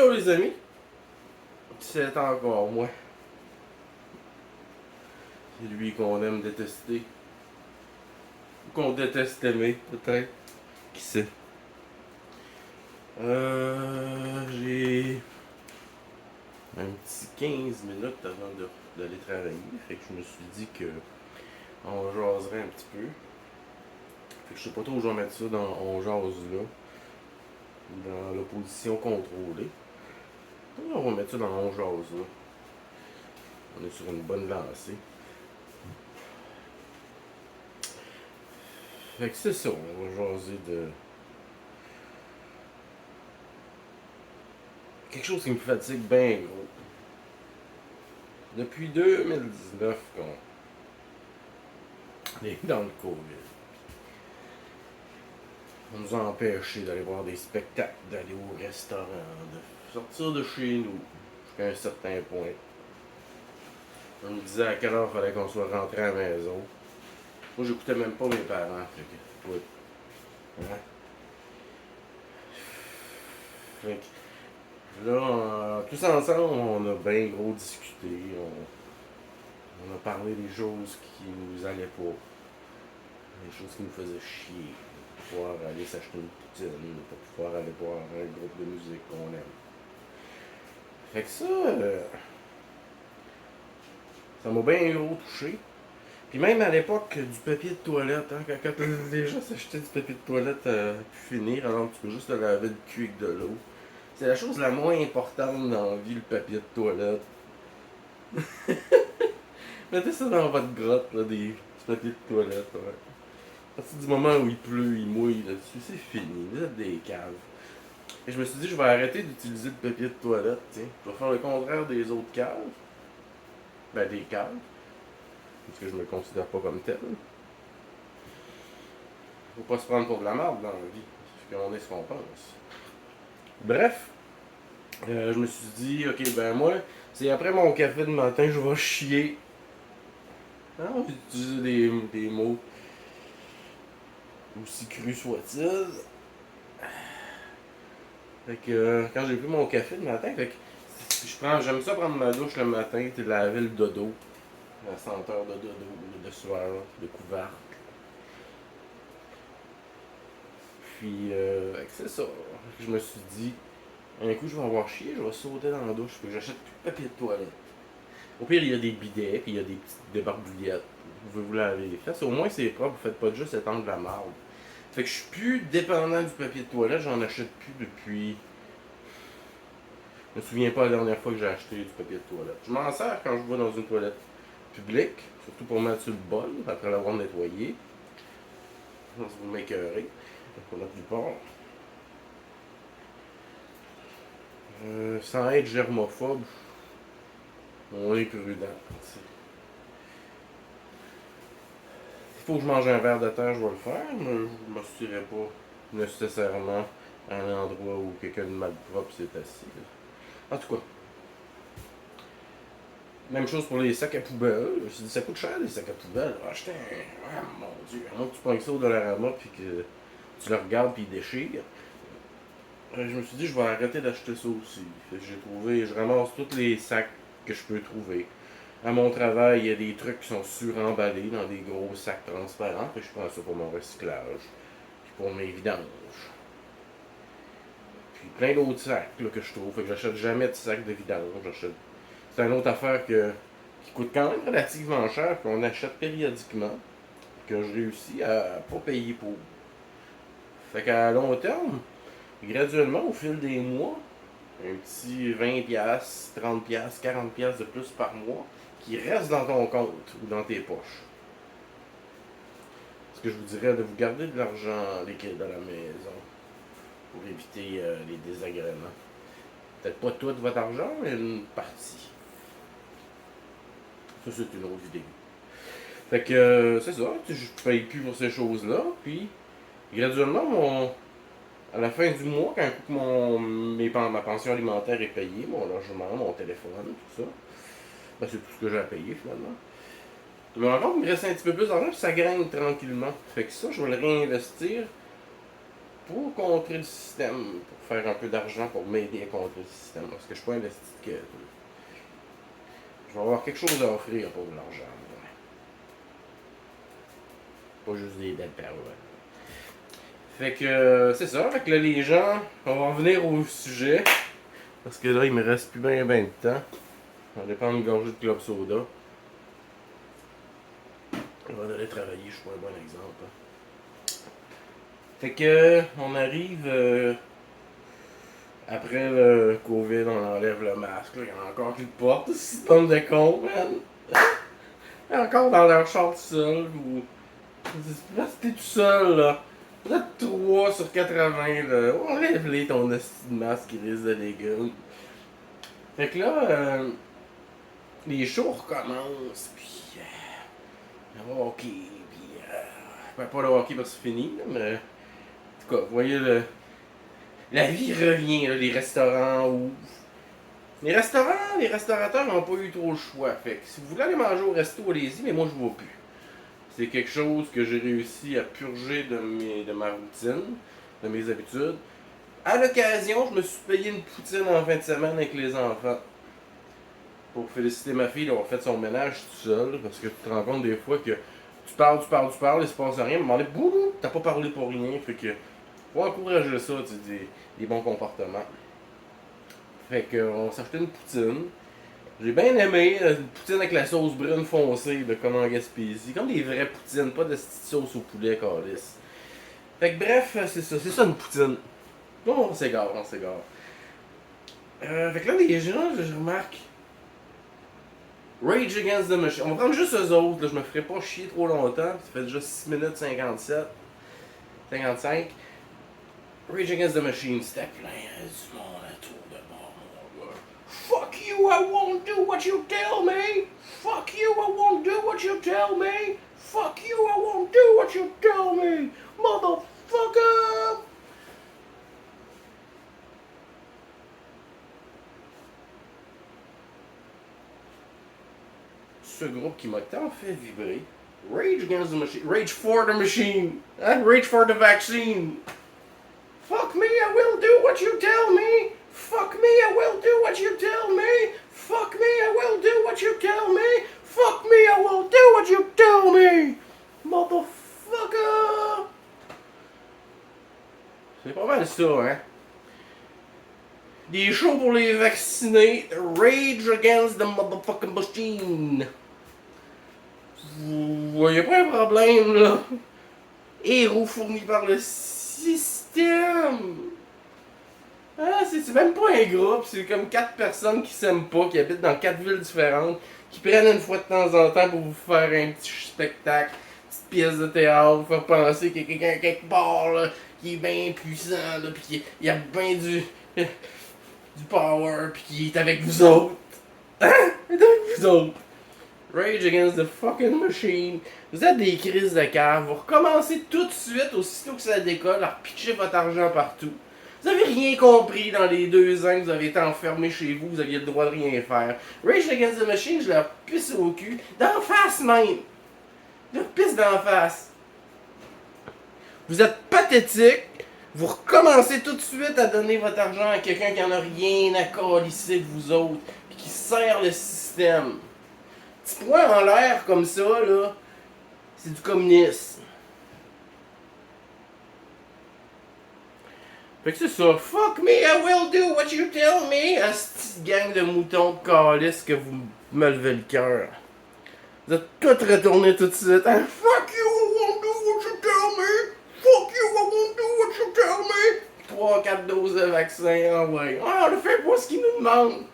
Hello les amis, c'est encore moi. C'est lui qu'on aime détester. Ou qu'on déteste aimer, peut-être. Qui sait. J'ai un petit 15 minutes avant d'aller travailler. Fait que je me suis dit que on jaserait un petit peu. Fait que je sais pas trop où je vais mettre ça dans on jase là. Dans l'opposition contrôlée. On va mettre ça dans on jase là. On est sur une bonne lancée. Fait que c'est ça, on va jaser de quelque chose qui me fatigue bien gros. Depuis 2019 qu'on est dans le Covid. On nous a empêchés d'aller voir des spectacles, d'aller au restaurant, de sortir de chez nous jusqu'à un certain point. On nous disait à quelle heure il fallait qu'on soit rentré à la maison. Moi, j'écoutais même pas mes parents. Fait que, ouais. Hein? Fait que, là, tous ensemble, on a bien gros discuté. On a parlé des choses qui nous allaient pas. Des choses qui nous faisaient chier. De pouvoir aller s'acheter une poutine, de pouvoir aller voir un groupe de musique qu'on aime. Fait que ça m'a bien gros touché. Puis même à l'époque du papier de toilette, hein, quand les gens s'achetaient du papier de toilette à pu finir, alors que tu peux juste te laver le cul avec de l'eau. C'est la chose la moins importante dans la vie, le papier de toilette. Mettez ça dans votre grotte, là, du papier de toilette, ouais. À partir du moment où il pleut, il mouille là-dessus, c'est fini. Vous êtes des caves. Et je me suis dit, je vais arrêter d'utiliser le papier de toilette, tiens. Je vais faire le contraire des autres caves. Ben, des caves. Parce que je me considère pas comme tel. Faut pas se prendre pour de la merde dans la vie. Parce qu'on est ce qu'on pense. Bref, je me suis dit, ok, ben moi, c'est après mon café de matin, je vais chier. Ah, on va utiliser des mots aussi crus soient-ils. Fait que quand j'ai pris mon café le matin, fait que j'aime ça prendre ma douche le matin, t'es laver le dodo. La senteur de dodo, de sueur, de couvercle. Puis, c'est ça. Je me suis dit, un coup, je vais avoir chier, je vais sauter dans la douche, puis j'achète plus de papier de toilette. Au pire, il y a des bidets, puis il y a des petites débarbouillettes. Vous pouvez vous laver les fesses. Au moins, c'est propre, vous faites pas juste étendre de la marde. Fait que je suis plus dépendant du papier de toilette, j'en achète plus depuis. Je me souviens pas la dernière fois que j'ai acheté du papier de toilette. Je m'en sers quand je vais dans une toilette publique, surtout pour mettre sur le bol, après l'avoir nettoyé. Ça vous m'écœurez. Pour la plupart. Sans être germophobe, on est prudent. S'il faut que je mange un verre de terre, je vais le faire, mais je ne m'associerai pas nécessairement à un endroit où quelqu'un de malpropre s'est assis. En tout cas, même chose pour les sacs à poubelle. Je me suis dit, ça coûte cher les sacs à poubelle. Acheter un. Ah mon dieu, à moins que tu prennes ça au Dollarama puis que tu le regardes puis il déchire. Je me suis dit, je vais arrêter d'acheter ça aussi. Je ramasse tous les sacs que je peux trouver. À mon travail, il y a des trucs qui sont suremballés dans des gros sacs transparents. Fait que je prends ça pour mon recyclage. Puis pour mes vidanges. Puis plein d'autres sacs là, que je trouve. Fait que j'achète jamais de sacs de vidange. C'est une autre affaire qui coûte quand même relativement cher, qu'on achète périodiquement. Que je réussis à pas payer pour. Fait qu'à long terme, graduellement, au fil des mois, un petit 20$, 30$, 40$ de plus par mois qui reste dans ton compte ou dans tes poches. Ce que je vous dirais de vous garder de l'argent liquide à la maison pour éviter les désagréments. Peut-être pas tout votre argent, mais une partie. Ça, c'est une autre vidéo. Fait que c'est ça, je paye plus pour ces choses-là, puis graduellement, à la fin du mois, quand ma pension alimentaire est payée, mon logement, mon téléphone, tout ça, ben, c'est tout ce que j'ai à payer finalement. Mais encore, il me reste un petit peu plus d'argent, puis ça gagne tranquillement. Fait que ça, je vais le réinvestir pour contrer le système, pour faire un peu d'argent pour m'aider à contrer le système. Parce que je suis pas investi que. Je vais avoir quelque chose à offrir pour de l'argent. Pas juste des belles paroles. Fait que c'est ça. Fait que là, les gens, on va revenir au sujet. Parce que là, il me reste plus bien de temps. On va prendre une gorgée de club soda. On va aller travailler, je suis pas un bon exemple. Fait que on arrive après le Covid, on enlève le masque. Là. Il y en a encore qui le portent, ce bande de cons, man. Il y en a encore dans leur char tout seul. Ou... Là, t'es tout seul, là. Vous êtes 3 sur 80, là. Enlève-les ton esti de masque qui risque de dégueuler. Fait que là, les shows recommencent, puis le hockey, puis ben, pas le hockey parce que c'est fini, là, mais en tout cas, vous voyez, la vie revient, là, les restaurants ouvrent. Les restaurants, les restaurateurs n'ont pas eu trop le choix, fait que si vous voulez aller manger au resto, allez-y, mais moi je vois plus. C'est quelque chose que j'ai réussi à purger de ma routine, de mes habitudes. À l'occasion, je me suis payé une poutine en fin de semaine avec les enfants. Pour féliciter ma fille d'avoir fait son ménage tout seul, parce que tu te rends compte des fois que tu parles, il se passe rien, mais à un moment donné, boum, t'as pas parlé pour rien, fait que faut encourager ça, tu dis, des bons comportements. Fait que on s'est acheté une poutine. J'ai bien aimé une poutine avec la sauce brune foncée de comme en Gaspésie, comme des vraies poutines, pas de petite sauce au poulet calice. Fait que bref, c'est ça une poutine. Bon, on s'égare. Fait que là, les gens, je remarque, Rage Against the Machine. On va prendre juste eux autres, là, je me ferai pas chier trop longtemps. Ça fait déjà 6 minutes 57. 55. Rage Against the Machine, c'était plein du monde à tour de bord, mon gars. Fuck you, I won't do what you tell me. Fuck you, I won't do what you tell me. Fuck you, I won't do what you tell me. Motherfucker! Ce groupe qui m'a tant fait vibrer. Rage Against the Machine. Rage for the Machine. Hein? Rage for the vaccine. Fuck me, I will do what you tell me. Fuck me, I will do what you tell me. Fuck me, I will do what you tell me. Fuck me, I will do what you tell me. Motherfucker. C'est pas mal ça, hein? Des shows pour les vaccinés. Rage Against the motherfucking machine. Vous voyez pas un problème, là? Héros fournis par le système. Ah, c'est même pas un groupe, c'est comme 4 personnes qui s'aiment pas, qui habitent dans 4 villes différentes, qui prennent une fois de temps en temps pour vous faire un petit spectacle, une petite pièce de théâtre, vous faire penser qu'il y a quelqu'un quelque part, là, qui est bien puissant, là, pis qu'il y a bien du power, pis qui est avec vous autres. Hein? Il est avec vous autres. Rage Against the fucking Machine. Vous êtes des crises de cave. Vous recommencez tout de suite, aussitôt que ça décolle, à repitcher votre argent partout. Vous avez rien compris dans les 2 ans que vous avez été enfermé chez vous, vous aviez le droit de rien faire. Rage Against the Machine, je leur pisse au cul. D'en face même. Je leur pisse d'en face. Vous êtes pathétique. Vous recommencez tout de suite à donner votre argent à quelqu'un qui en a rien à calisser de vous autres. Puis qui sert le système. Petit point en l'air comme ça, là, c'est du communisme. Fait que c'est ça. Fuck me, I will do what you tell me. Asti gang de moutons de calice que vous me levez le cœur. Vous êtes tous retournés tout de suite. Hein? Fuck you, I won't do what you tell me. Fuck you, I won't do what you tell me. 3-4 doses de vaccin, ah ouais. Ah, on ne fait pas ce qu'ils nous demandent.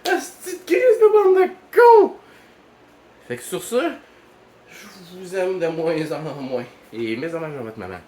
Asti de crise de bande de cons. Fait que sur ça, je vous aime de moins en moins. Et mes hommages à votre maman.